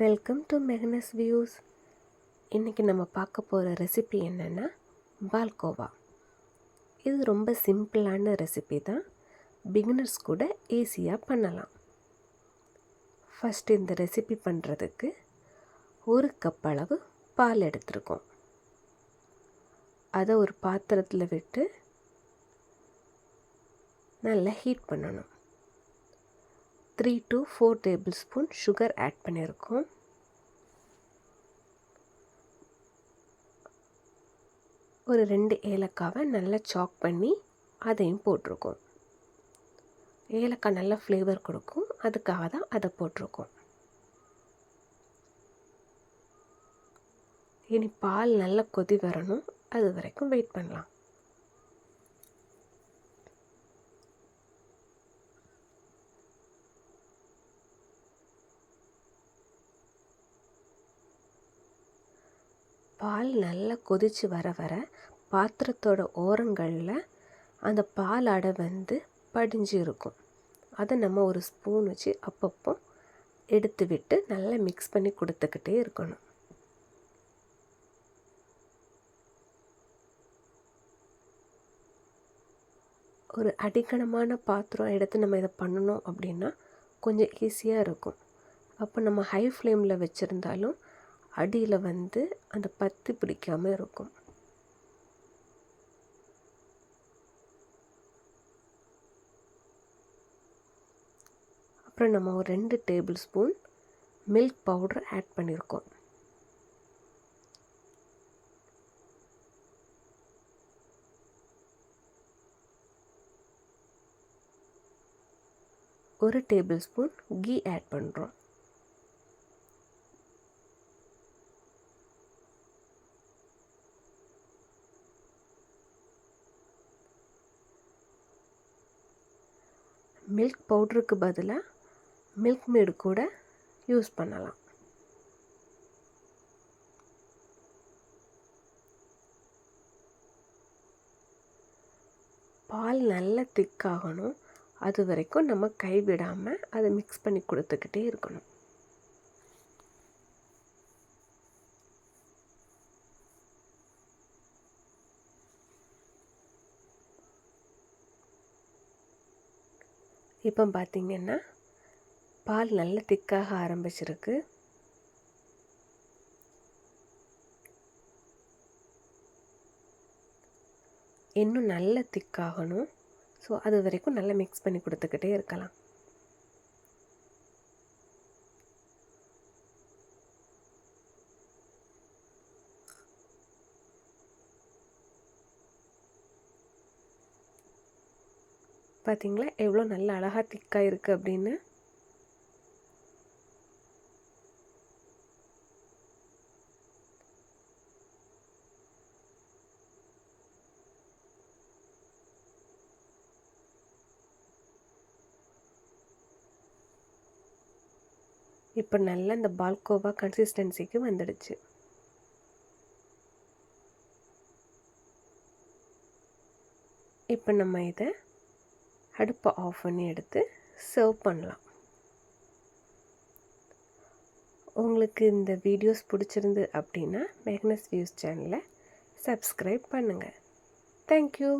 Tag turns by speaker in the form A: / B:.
A: Welcome to மெக்னஸ் views. இன்றைக்கி நம்ம பார்க்க போகிற ரெசிபி என்னென்னா பால்கோவா. இது ரொம்ப சிம்பிளான ரெசிபி தான். பிகினர்ஸ் கூட ஈஸியாக பண்ணலாம். ஃபஸ்ட்டு இந்த ரெசிபி பண்ணுறதுக்கு 1 கப் அளவு பால் எடுத்துருக்கோம். அதை ஒரு பாத்திரத்தில் விட்டு நல்லா ஹீட் பண்ணணும். 3 to 4 tablespoon sugar add பண்ணியிருக்கோம். ஒரு 2 ஏலக்காவை நல்லா சாப் பண்ணி அதையும் போட்டிருக்கோம். ஏலக்காய் நல்ல ஃப்ளேவர் கொடுக்கும், அதுக்காக தான் அதை போட்டிருக்கோம். இனி பால் நல்லா கொதி வரணும், அது வரைக்கும் வெயிட் பண்ணலாம். பால் நல்லா கொதித்து வர வர பாத்திரத்தோட ஓரங்களில் அந்த பால் அடை படிஞ்சு இருக்கும். அதை நம்ம ஒரு ஸ்பூன் வச்சு அப்பப்போ எடுத்து விட்டு நல்லா மிக்ஸ் பண்ணி கொடுத்துக்கிட்டே இருக்கணும். ஒரு அடிக்கனமான பாத்திரம் எடுத்து நம்ம இதை பண்ணணும் அப்படின்னா கொஞ்சம் ஈஸியாக இருக்கும். அப்போ நம்ம ஹை ஃப்ளேமில் வச்சுருந்தாலும் அடியில் அந்த பத்தி பிடிக்காமல் இருக்கும். அப்புறம் நம்ம ஒரு 2 tablespoon milk powder add பண்ணியிருக்கோம். ஒரு டேபிள் ஸ்பூன் கீ ஆட் பண்ணுறோம். மில்க் பவுடருக்கு பதிலாக மில்க் மேடு கூட யூஸ் பண்ணலாம். பால் நல்லா திக்காகணும், அது வரைக்கும் நம்ம கைவிடாமல் அதை மிக்ஸ் பண்ணி கொடுத்துக்கிட்டே இருக்கணும். இப்போ பார்த்திங்கன்னா பால் நல்ல திக்காக ஆரம்பிச்சிருக்கு. இன்னும் நல்ல திக்காகணும். ஸோ அது வரைக்கும் நல்லா மிக்ஸ் பண்ணி கொடுத்துக்கிட்டே இருக்கலாம். பார்த்திங்களா எவ்வளோ நல்ல அழகாக திக்காக இருக்குது அப்படின்னு. இப்போ நல்லா இந்த பால்கோவா கன்சிஸ்டன்சிக்கு வந்துடுச்சு. இப்போ நம்ம இதை அடுப்பை ஆஃப் பண்ணி எடுத்து சர்வ் பண்ணலாம். உங்களுக்கு இந்த வீடியோஸ் பிடிச்சிருந்து அப்படின்னா மேக்னஸ் வியூஸ் சேனலை சப்ஸ்கிரைப் பண்ணுங்கள். தேங்க்யூ.